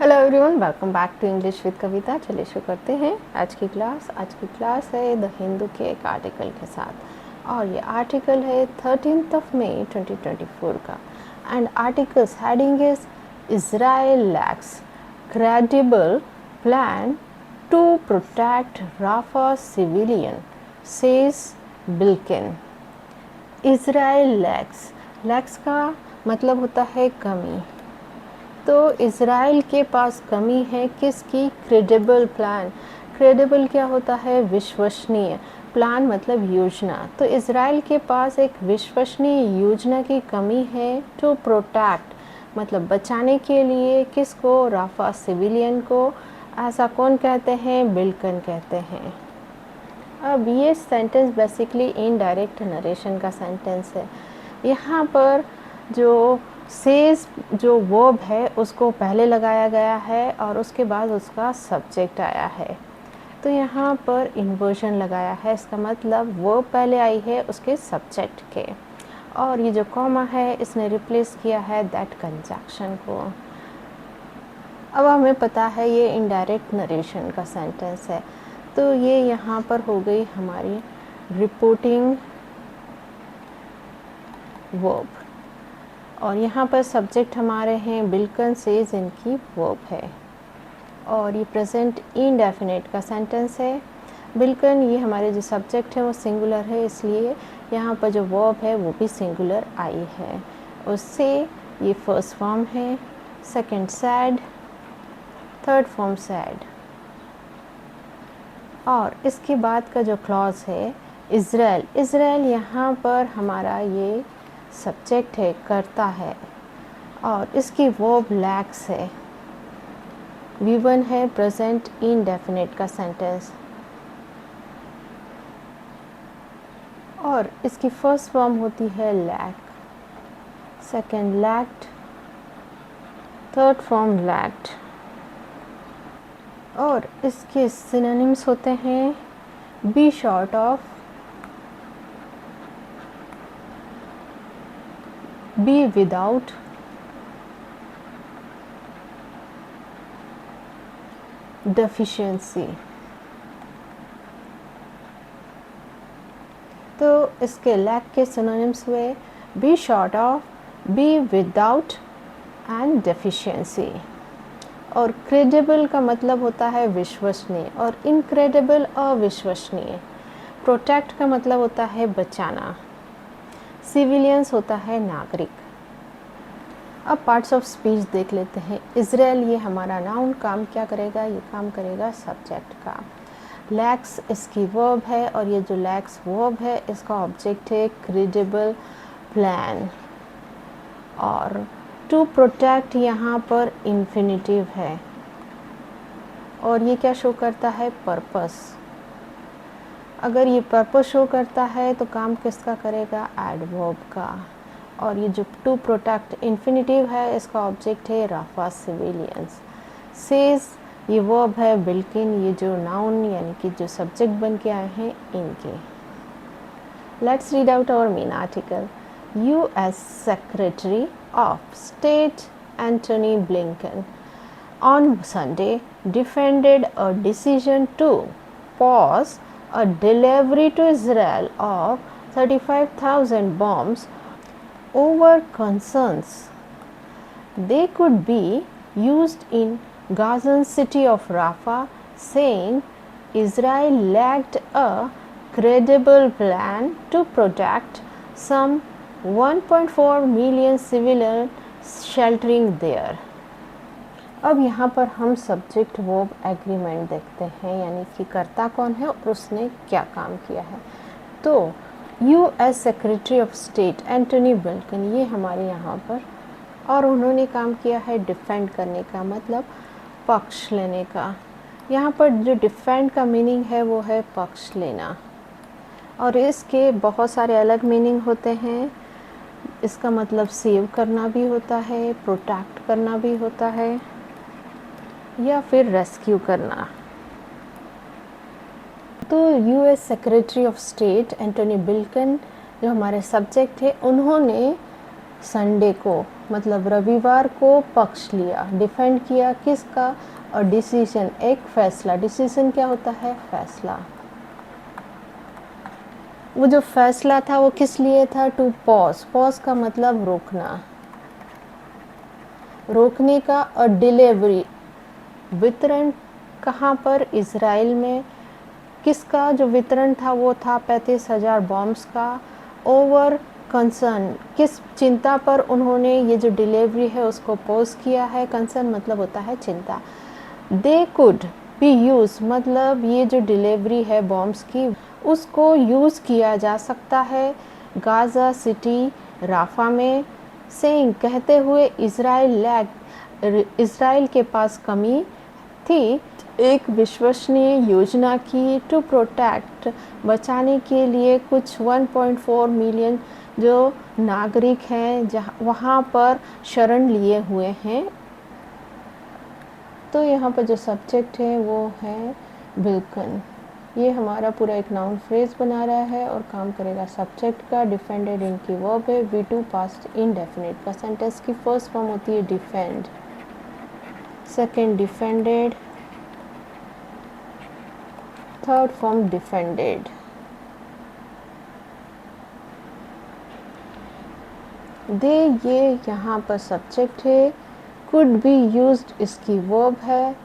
Hello everyone, welcome back to English with Kavita. चलिए शुरू करते हैं आज की क्लास है द हिंदू के एक आर्टिकल के साथ, और ये आर्टिकल है 13 मई 2024 का। And articles heading is Israel lacks credible plan to protect Rafah civilian, says Blinken. Israel lacks का मतलब होता है कमी। तो इज़राइल के पास कमी है किसकी? Credible plan. क्रेडिबल क्या होता है? विश्वसनीय। प्लान मतलब योजना। तो इज़राइल के पास एक विश्वसनीय योजना की कमी है टू प्रोटेक्ट मतलब बचाने के लिए। किसको? राफा सिविलियन को। ऐसा कौन कहते हैं? बिल्किन कहते हैं। अब ये सेंटेंस बेसिकली इनडायरेक्ट नरेशन का सेंटेंस है। यहाँ पर जो सेज जो वर्ब है उसको पहले लगाया गया है और उसके बाद उसका सब्जेक्ट आया है। तो यहाँ पर इन्वर्जन लगाया है, इसका मतलब वर्ब पहले आई है उसके सब्जेक्ट के, और ये जो कॉमा है इसने रिप्लेस किया है दैट कंजंक्शन को। अब हमें पता है ये इनडायरेक्ट नरेशन का सेंटेंस है, तो ये यहाँ पर हो गई हमारी रिपोर्टिंग वर्ब, और यहाँ पर सब्जेक्ट हमारे हैं बिल्किन, सेज इनकी वर्ब है, और ये प्रेजेंट इंडेफिनिट का सेंटेंस है। बिल्किन ये हमारे जो सब्जेक्ट है वो सिंगुलर है, इसलिए यहाँ पर जो वर्ब है वो भी सिंगुलर आई है। उससे ये फर्स्ट फॉर्म है, second sad, third form sad. और इसके बाद का जो क्लॉज है इज़राइल यहाँ पर हमारा ये सब्जेक्ट है, करता है, और इसकी वर्ब लैक्स है। V1 है प्रेजेंट इंडेफिनिट का सेंटेंस, और इसकी फर्स्ट फॉर्म होती है lack, second lacked, third form lacked, और इसके सिनोनिम्स होते हैं be short of, be without, deficiency. तो इसके लैक के सिनोनिम्स हुए be short of, be without and deficiency. और क्रेडिबल का मतलब होता है विश्वसनीय, और इनक्रेडिबल अविश्वसनीय। प्रोटेक्ट का मतलब होता है बचाना, सिविलियंस होता है नागरिक। अब पार्ट्स ऑफ स्पीच देख लेते हैं। इज़राइल ये हमारा नाउन काम क्या करेगा? ये काम करेगा सब्जेक्ट का। लैक्स इसकी वर्ब है, और ये जो लैक्स वर्ब है इसका ऑब्जेक्ट है क्रेडिबल प्लान, और टू प्रोटेक्ट यहाँ पर इन्फिनिटिव है, और ये क्या शो करता है? पर्पस। अगर ये पर्पस शो करता है तो काम किसका करेगा? एडवर्ब का। और ये जो टू प्रोटेक्ट इन्फिनिटिव है इसका ऑब्जेक्ट है राफा सिविलियंस। सेज ये वर्ब है बिल्किन, ये जो नाउन यानी कि जो सब्जेक्ट बन के आए हैं इनके। Let's read out our main article. US Secretary of State Antony Blinken on Sunday defended a decision to pause a delivery to Israel of 35,000 bombs over concerns they could be used in Gazan city of Rafah, saying Israel lacked a credible plan to protect some 1.4 million civilians sheltering there. अब यहाँ पर हम subject verb agreement देखते हैं, यानी कि कर्ता कौन है और उसने क्या काम किया है। तो US secretary of state Antony Blinken ये हमारे यहाँ पर, और उन्होंने काम किया है डिफेंड करने का, मतलब पक्ष लेने का। यहाँ पर जो डिफेंड का मीनिंग है वो है पक्ष लेना, और इसके बहुत सारे अलग मीनिंग होते हैं। इसका मतलब सेव करना भी होता है, प्रोटेक्ट करना भी होता है, या फिर रेस्क्यू करना। तो US secretary of state Antony Blinken जो हमारे सब्जेक्ट है, उन्होंने संडे को मतलब रविवार को पक्ष लिया, डिफेंड किया किसका, और डिसीजन एक फैसला, डिसीजन क्या होता है, फैसला। वो जो फैसला था वो किस लिए था, टू पॉज, पॉज का मतलब रोकना, रोकने का, और डिलीवरी वितरण कहाँ पर, इज़राइल में। किसका जो वितरण था वो था 35,000 बॉम्ब्स का। ओवर कंसर्न, किस चिंता पर उन्होंने ये जो डिलीवरी है उसको पोज किया है, कंसर्न मतलब होता है चिंता। दे कुड बी यूज, मतलब ये जो डिलीवरी है बॉम्ब्स की उसको यूज़ किया जा सकता है गाज़ा सिटी, राफा में। सेइंग, कहते हुए, इज़राइल के पास कमी थी एक विश्वसनीय योजना की, टू प्रोटेक्ट, बचाने के लिए कुछ 1.4 मिलियन जो नागरिक हैं जहाँ वहाँ पर शरण लिए हुए हैं। तो यहाँ पर जो सब्जेक्ट है वो है बिल्कन। ये हमारा पूरा एक नाउन फ्रेज बना रहा है और काम करेगा सब्जेक्ट का। डिफेंडेड इनकी वर्ब है, V2 पास्ट इंडेफिनिट का। सेंटेंस की फर्स्ट फॉर्म होती है defend, second defended, third form defended. They ये यहाँ पर सब्जेक्ट है, कुड बी यूज्ड इसकी वर्ब है,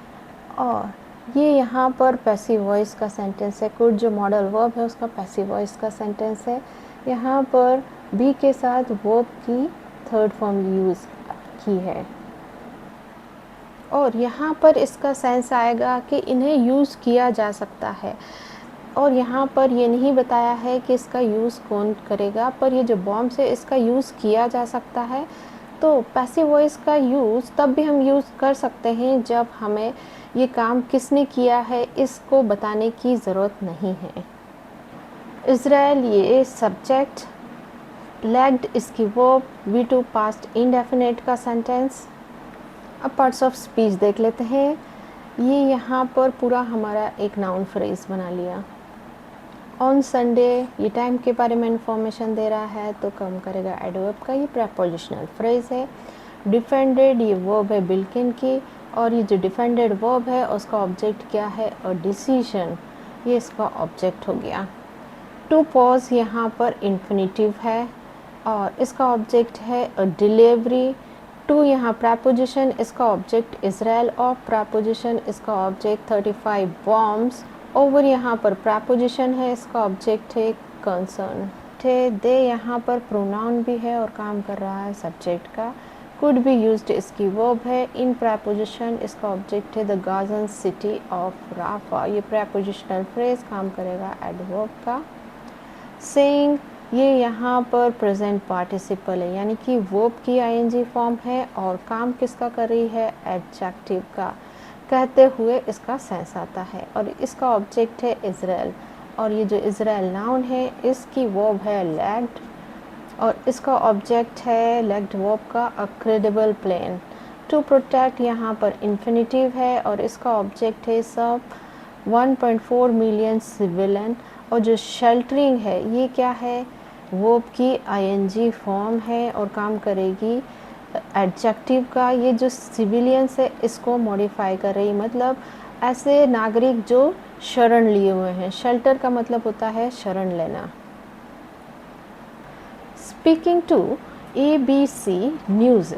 और ये यहाँ पर पैसिव वॉइस का सेंटेंस है। कुड जो मॉडल वर्ब है उसका पैसिव वॉइस का सेंटेंस है। यहाँ पर बी के साथ वर्ब की थर्ड फॉर्म यूज़ की है, और यहाँ पर इसका सेंस आएगा कि इन्हें यूज़ किया जा सकता है, और यहाँ पर ये नहीं बताया है कि इसका यूज़ कौन करेगा, पर ये जो बॉम्ब्स है इसका यूज़ किया जा सकता है। तो पैसिव वॉइस का यूज़ तब भी हम यूज़ कर सकते हैं जब हमें ये काम किसने किया है इसको बताने की ज़रूरत नहीं है। इज़राइल ये सब्जेक्ट, लेग्ड इसकी वर्ब, V2 पास्ट इंडेफिनिट का सेंटेंस। अब पार्ट्स ऑफ स्पीच देख लेते हैं। ये यहाँ पर पूरा हमारा एक नाउन फ्रेज बना लिया। ऑन संडे, ये टाइम के बारे में इंफॉर्मेशन दे रहा है तो कम करेगा एडवर्ब का। ये प्रेपोजिशनल फ्रेज है। डिफेंडेड ये वर्ब है बिल्किन की, और ये जो डिफेंडेड वर्ब है उसका ऑब्जेक्ट क्या है, और डिसीजन, ये इसका ऑब्जेक्ट हो गया। टू पॉज यहाँ पर इन्फिनिटिव है और इसका ऑब्जेक्ट है डिलीवरी। टू यहाँ प्रेपोजिशन, इसका ऑब्जेक्ट इज़राइल, और प्रेपोजिशन इसका ऑब्जेक्ट 35 बॉम्ब्स। ओवर यहाँ पर प्रेपोजिशन है, इसका ऑब्जेक्ट है कंसर्न। दे यहाँ पर प्रोनाउन भी है और काम कर रहा है सब्जेक्ट का। कुड बी यूज्ड इसकी वर्ब है। इन प्रेपोजिशन इसका ऑब्जेक्ट है द गाज़न सिटी ऑफ राफा। ये प्रेपोजिशनल फ्रेज काम करेगा एडवर्ब का। सेइंग ये यहाँ पर प्रेजेंट पार्टिसिपल है, यानी कि वर्ब की आईएनजी फॉर्म है और काम किसका कर रही है, एडजेक्टिव का। कहते हुए इसका सेंस आता है और इसका ऑब्जेक्ट है इज़राइल, और ये जो इज़राइल नाउन है इसकी वर्ब है लेग्ड और इसका ऑब्जेक्ट है लेग्ड वर्ब का a credible plane. To protect यहाँ पर इन्फिनिटिव है और इसका ऑब्जेक्ट है सब 1.4 मिलियन सिविलियन, और जो शेल्टरिंग है ये क्या है, वर्ब की आईएनजी फॉर्म है और काम करेगी एडजेक्टिव का। ये जो सिविलियंस है इसको मॉडिफाई कर रही, मतलब ऐसे नागरिक जो शरण लिए हुए हैं। शेल्टर का मतलब होता है शरण लेना। Speaking to ABC News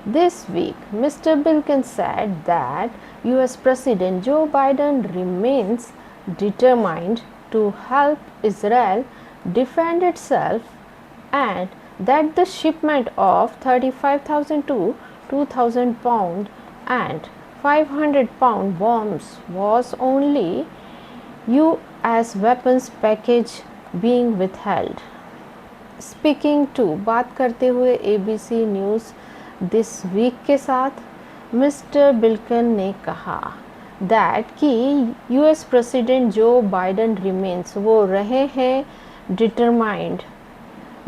this week, Mr. Bilkin said that US President Joe Biden remains determined to help Israel defend itself, and that the shipment of 35,000 to 2,000 pound and 500 pound bombs was only US weapons package being withheld. Speaking to, बात करते हुए ABC news this week के साथ mister Blinken ने कहा that कि US president जो Biden remains, वो रहे हैं डिटरमाइंड,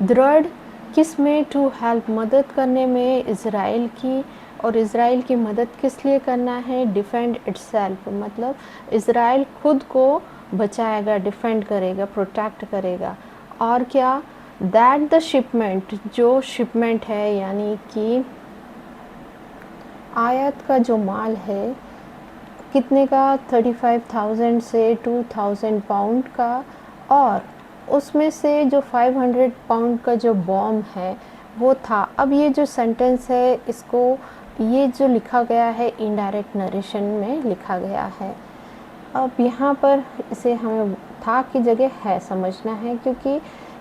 दृढ़, किस में, टू हेल्प, मदद करने में इज़राइल की, और इज़राइल की मदद किस लिए करना है, डिफेंड इटसेल्फ, मतलब इज़राइल खुद को बचाएगा, डिफेंड करेगा, प्रोटेक्ट करेगा। और क्या, दैट द शिपमेंट, जो शिपमेंट है यानी कि आयात का जो माल है कितने का, 35,000 से 2,000 पाउंड का, और उसमें से जो 500 पाउंड का जो बॉम्ब है वो था। अब ये जो सेंटेंस है इसको, ये जो लिखा गया है इनडायरेक्ट नरेशन में लिखा गया है। अब यहाँ पर इसे हमें था की जगह है समझना है, क्योंकि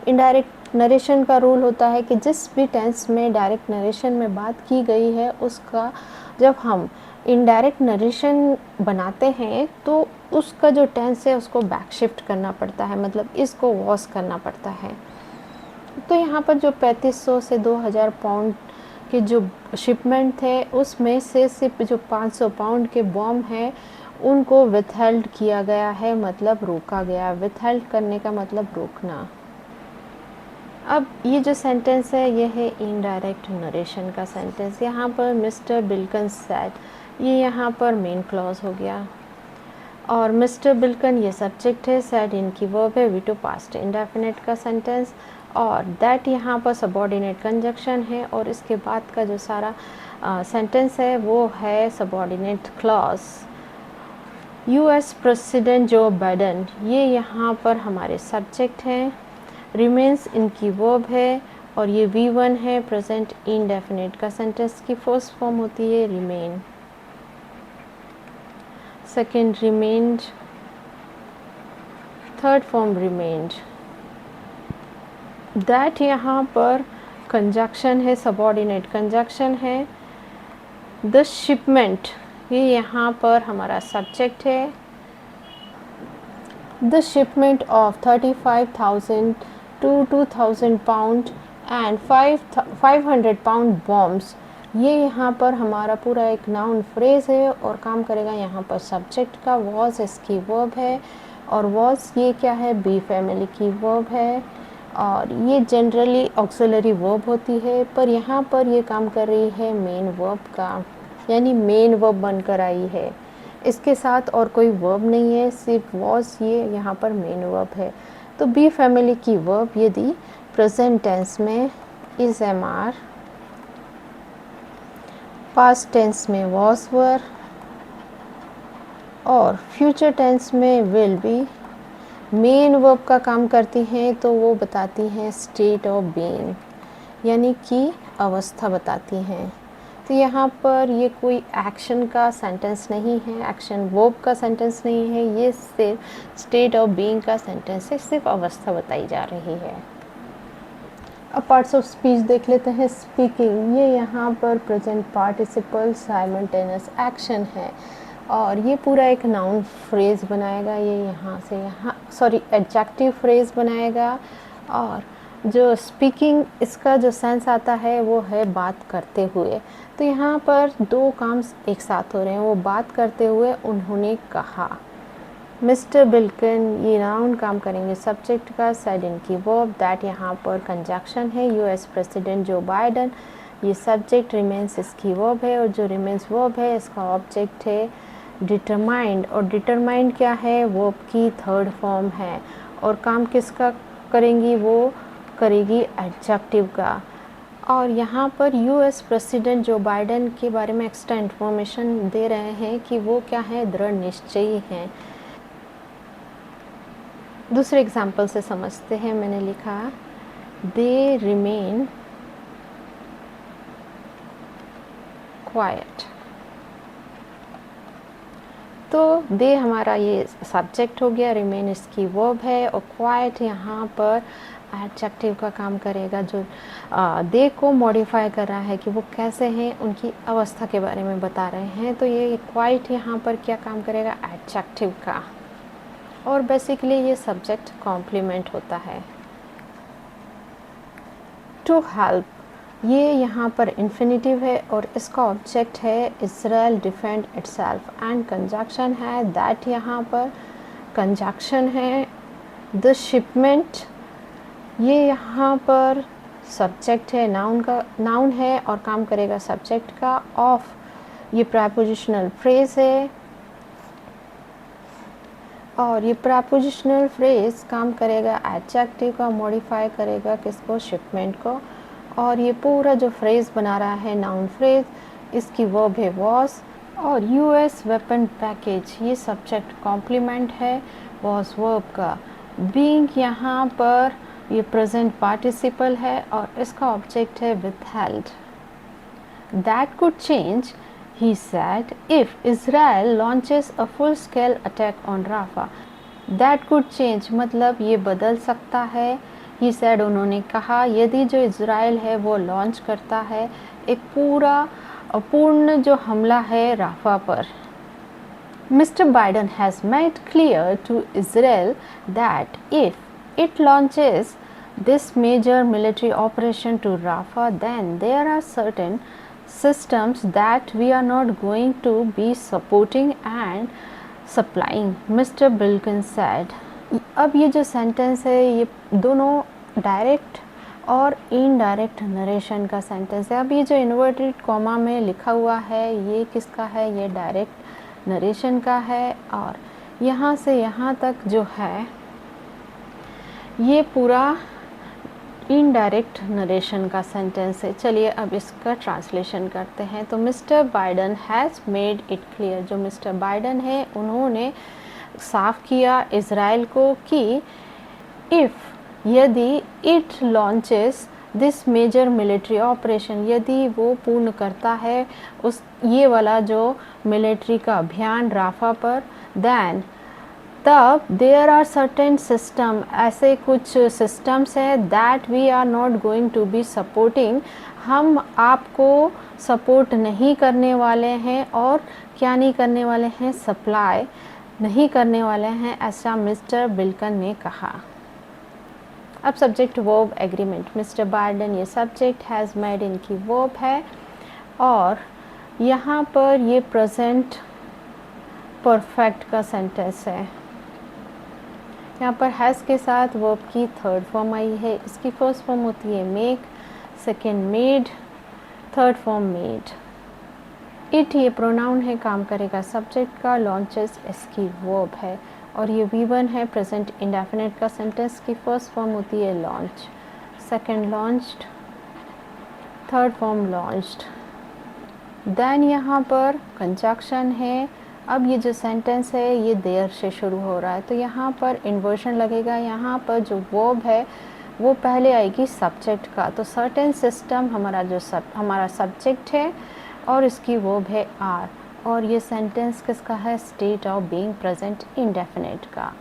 इनडायरेक्ट नरेशन का रूल होता है कि जिस भी टेंस में डायरेक्ट नरेशन में बात की गई है उसका जब हम इनडायरेक्ट नरेशन बनाते हैं तो उसका जो टेंस है उसको बैक शिफ्ट करना पड़ता है, मतलब इसको वॉश करना पड़ता है। तो यहाँ पर जो 3500 से 2000 पाउंड के जो शिपमेंट थे उसमें से सिर्फ जो 500 पाउंड के बॉम्ब हैं उनको विथहेल्ड किया गया है, मतलब रोका गया। विथहेल्ड करने का मतलब रोकना। अब ये जो सेंटेंस है ये है इनडायरेक्ट नरेशन का सेंटेंस। यहाँ पर मिस्टर बिल्कन सेड, ये यहाँ पर मेन क्लॉज हो गया, और मिस्टर बिल्कन ये सब्जेक्ट है, सेड इनकी वर्ब है, वी टू पास्ट इंडेफिनिट का सेंटेंस, और दैट यहाँ पर सबऑर्डिनेट कंजक्शन है, और इसके बाद का जो सारा सेंटेंस है वो है subordinate clause. US president Joe Biden, ये यहाँ पर हमारे सब्जेक्ट हैं, रिमेन्स इनकी वर्ब है, और ये V1 है, प्रेजेंट इंडेफिनिट का सेंटेंस की फर्स्ट फॉर्म होती है remain, second remained, third form remained. That यहाँ पर कंजक्शन है, सबऑर्डिनेट कंजक्शन है। द शिपमेंट, ये यहाँ पर हमारा सब्जेक्ट है। The shipment of 35,000 to 2,000 pound and 500 pound bombs, ये यहाँ पर हमारा पूरा एक नाउन फ्रेज है, और काम करेगा यहाँ पर सब्जेक्ट का। वॉज इसकी वर्ब है, और वॉज ये क्या है, बी फैमिली की वर्ब है, और ये जनरली ऑक्सिलरी वर्ब होती है, पर यहाँ पर ये काम कर रही है मेन वर्ब का, यानी मेन वर्ब बनकर आई है। इसके साथ और कोई वर्ब नहीं है, सिर्फ वॉज ये यहाँ पर मेन वर्ब है। तो बी फैमिली की वर्ब यदि प्रेजेंट टेंस में is am are, past tense में वॉज वर, और फ्यूचर टेंस में विल बी मेन वर्ब का काम करती हैं, तो वो बताती हैं स्टेट ऑफ बीइंग, यानी कि अवस्था बताती हैं। तो यहाँ पर ये कोई एक्शन का सेंटेंस नहीं है, एक्शन वर्ब का सेंटेंस नहीं है, ये सिर्फ स्टेट ऑफ बीइंग का सेंटेंस है, सिर्फ अवस्था बताई जा रही है। अब पार्ट्स ऑफ स्पीच देख लेते हैं। स्पीकिंग, ये यहाँ पर प्रेजेंट पार्टिसिपल साइमल्टेनियस एक्शन है, और ये पूरा एक नाउन फ्रेज बनाएगा, ये यहाँ से यहाँ एडजेक्टिव फ्रेज बनाएगा। और जो स्पीकिंग इसका जो सेंस आता है वो है बात करते हुए। तो यहाँ पर दो काम एक साथ हो रहे हैं, वो बात करते हुए उन्होंने कहा। मिस्टर बिल्कन, ये नाउन काम करेंगे सब्जेक्ट का, सेड इनकी वर्ब, दैट यहाँ पर कंजक्शन है। यूएस प्रेसिडेंट जो बाइडेन, ये सब्जेक्ट, रिमेन्स इसकी वर्ब है, और जो रिमेन्स वर्ब है इसका ऑब्जेक्ट है डिटरमाइंड, और डिटरमाइंड क्या है, वर्ब की थर्ड फॉर्म है, और काम किसका करेंगी, वो करेगी एडजेक्टिव का। और यहाँ पर यूएस प्रेसिडेंट जो बाइडेन के बारे में एक्स्ट्रा इन्फॉर्मेशन दे रहे हैं कि वो क्या है, दृढ़ निश्चयी हैं। दूसरे एग्जाम्पल से समझते हैं। मैंने लिखा दे रिमेन क्वाइट, तो दे हमारा ये सब्जेक्ट हो गया, रिमेन इसकी वर्ब है, और क्वाइट यहाँ पर एडजेक्टिव का काम करेगा, जो दे को मॉडिफाई कर रहा है कि वो कैसे हैं, उनकी अवस्था के बारे में बता रहे हैं। तो ये क्वाइट यहाँ पर क्या काम करेगा, एडजेक्टिव का, और बेसिकली ये सब्जेक्ट कॉम्प्लीमेंट होता है। टू हेल्प, ये यहाँ पर इन्फिनिटिव है, और इसका ऑब्जेक्ट है Israel defend itself, and conjunction है दैट, यहाँ पर कंजक्शन है। द शिपमेंट, ये यहाँ पर सब्जेक्ट है, नाउन है, और काम करेगा सब्जेक्ट का। ऑफ, ये प्रीपोजिशनल फ्रेज है, और ये प्रीपोजिशनल फ्रेज काम करेगा एडजेक्टिव का, मॉडिफाई करेगा किसको, शिपमेंट को। और ये पूरा जो फ्रेज बना रहा है नाउन फ्रेज, इसकी वर्ब है was, और यूएस वेपन पैकेज ये सब्जेक्ट कॉम्प्लीमेंट है was वर्ब का। बीइंग यहाँ पर ये प्रेजेंट पार्टिसिपल है और इसका ऑब्जेक्ट है withheld। That could change, he said, if Israel launches a full-scale attack on Rafah. That could change मतलब ये बदल सकता है। he said उन्होंने कहा यदि जो इज़राइल है वो लॉन्च करता है एक पूर्ण जो हमला है राफा पर। Mr. Biden has made clear to Israel that if it launches this major military operation to Rafah, then there are certain systems that we are not going to be supporting and supplying, Mr. Blinken said. अब ये जो sentence है ये दोनों direct और indirect narration का sentence है। अब ये जो इन्वर्टेड कॉमा में लिखा हुआ है ये किसका है? ये डायरेक्ट नरेशन का है और यहाँ से यहाँ तक जो है ये पूरा इनडायरेक्ट नरेशन का सेंटेंस है। चलिए अब इसका ट्रांसलेशन करते हैं। तो mister Biden has made it clear, जो मिस्टर बाइडन है उन्होंने साफ किया इज़राइल को कि यदि it launches this major military operation, यदि वो पूर्ण करता है उस ये वाला जो मिलिट्री का अभियान राफा पर, देन तब देयर आर सर्टेन सिस्टम, ऐसे कुछ सिस्टम्स हैं that we are not going to be supporting, हम आपको सपोर्ट नहीं करने वाले हैं और क्या नहीं करने वाले हैं? सप्लाई नहीं करने वाले हैं, ऐसा मिस्टर बिल्कन ने कहा। अब subject verb agreement, mister Biden ये सब्जेक्ट हैज़ मेड इनकी वर्ब है और यहाँ पर ये प्रेजेंट परफेक्ट का सेंटेंस है। यहाँ पर हैज़ के साथ वर्ब की थर्ड फॉर्म आई है। इसकी फर्स्ट फॉर्म होती है make, second made, third form made. It ये प्रोनाउन है, काम करेगा सब्जेक्ट का, लॉन्चेस इसकी वर्ब है और ये V1 है प्रेजेंट इंडेफिनिट का सेंटेंस की फर्स्ट फॉर्म होती है launch, second launched, third form launched. Then यहाँ पर कंजक्शन है। अब ये जो सेंटेंस है ये देयर से शुरू हो रहा है तो यहाँ पर इन्वर्शन लगेगा। यहाँ पर जो वर्ब है वो पहले आएगी सब्जेक्ट का, तो सर्टेन सिस्टम हमारा सब्जेक्ट है और इसकी वर्ब है आर और ये सेंटेंस किसका है? State of being present indefinite का।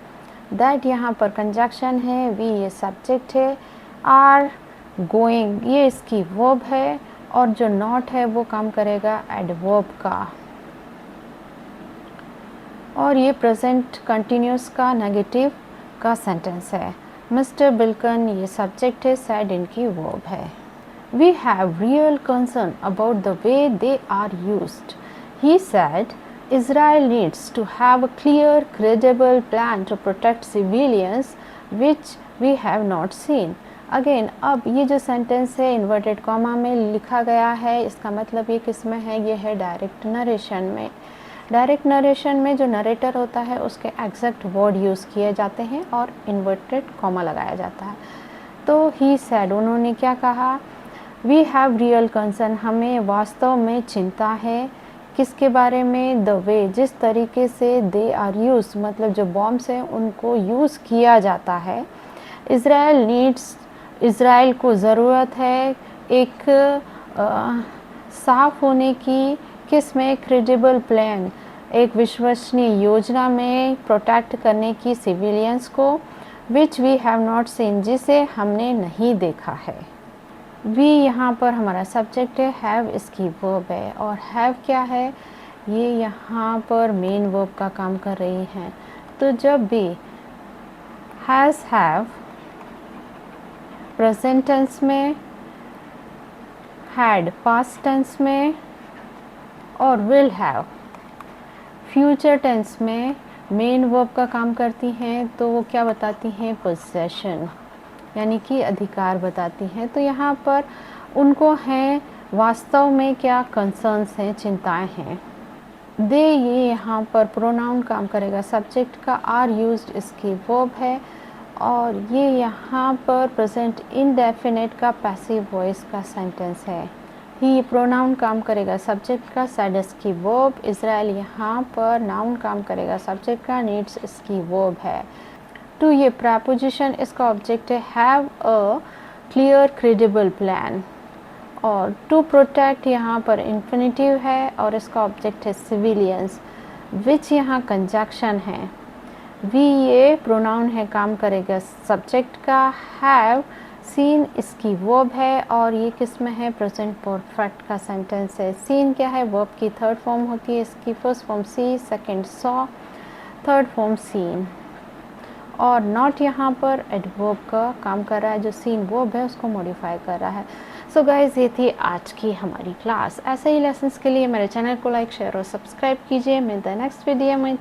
दैट यहाँ पर कंजक्शन है, वी ये सब्जेक्ट है, आर गोइंग ये इसकी वर्ब है और जो नॉट है वो काम करेगा एडवर्ब का और ये प्रेजेंट कंटिन्यूस का नेगेटिव का सेंटेंस है। मिस्टर बिल्कन ये सब्जेक्ट है, सैड इनकी वर्ब है। We have real concern about the way they are used, he said Israel needs to have a clear, credible plan to protect civilians, which we have not seen. Again अब ये जो sentence है inverted comma में लिखा गया है, इसका मतलब ये किस में है? ये है डायरेक्ट नरेशन में। डायरेक्ट नरेशन में जो नरेटर होता है उसके एग्जैक्ट वर्ड यूज़ किए जाते हैं और इन्वर्टेड कॉमा लगाया जाता है। तो ही सैड उन्होंने क्या कहा? वी हैव रियल कंसर्न हमें वास्तव में चिंता है, किसके बारे में? द वे जिस तरीके से दे आर यूज मतलब जो बॉम्ब्स हैं उनको यूज़ किया जाता है। इज़राइल को ज़रूरत है एक साफ होने की, किस में? क्रेडिबल प्लान एक विश्वसनीय योजना में प्रोटेक्ट करने की सिविलियंस को, which we have not seen जिसे हमने नहीं देखा है। वी यहाँ पर हमारा सब्जेक्ट है, हैव इसकी वर्ब है और हैव क्या है? ये यहाँ पर मेन वर्ब का काम कर रही हैं। तो जब भी हैज़ हैव प्रेजेंट टेंस में, हैड पास्ट टेंस में और विल हैव फ्यूचर टेंस में मेन वर्ब का काम करती हैं, तो वो क्या बताती हैं? पोजेशन यानी कि अधिकार बताती हैं। तो यहाँ पर उनको हैं वास्तव में क्या कंसर्न्स हैं, चिंताएं हैं। दे ये यहाँ पर प्रोनाउन काम करेगा सब्जेक्ट का, आर यूज्ड इसकी वर्ब है और ये यहाँ पर प्रेजेंट इंडेफिनिट का पैसिव वॉइस का सेंटेंस है। ही प्रोनाउन काम करेगा सब्जेक्ट का, सेड इसकी वर्ब, इज़राइल यहाँ पर नाउन काम करेगा सब्जेक्ट का, नीड्स इसकी वर्ब है। टू ये प्रपोजिशन, इसका ऑब्जेक्ट है have a clear credible plan. और टू प्रोटेक्ट यहाँ पर इन्फिनिटिव है और इसका ऑब्जेक्ट है सिविलियंस। विच यहाँ कंजक्शन है। वी ये प्रोनाउन है काम करेगा सब्जेक्ट का, हैव सीन इसकी वर्ब है और ये किस में है, प्रेजेंट परफेक्ट का सेंटेंस है। सीन क्या है, वर्ब की थर्ड फॉर्म होती है, इसकी first form see, second saw, third form seen. और नॉट यहाँ पर एडवर्ब का काम कर रहा है, जो सीन वर्ब है उसको मॉडिफाई कर रहा है। सो गाइज ये थी आज की हमारी क्लास। ऐसे ही लेसन्स के लिए मेरे चैनल को लाइक शेयर और सब्सक्राइब कीजिए। मिलते हैं नेक्स्ट वीडियो में,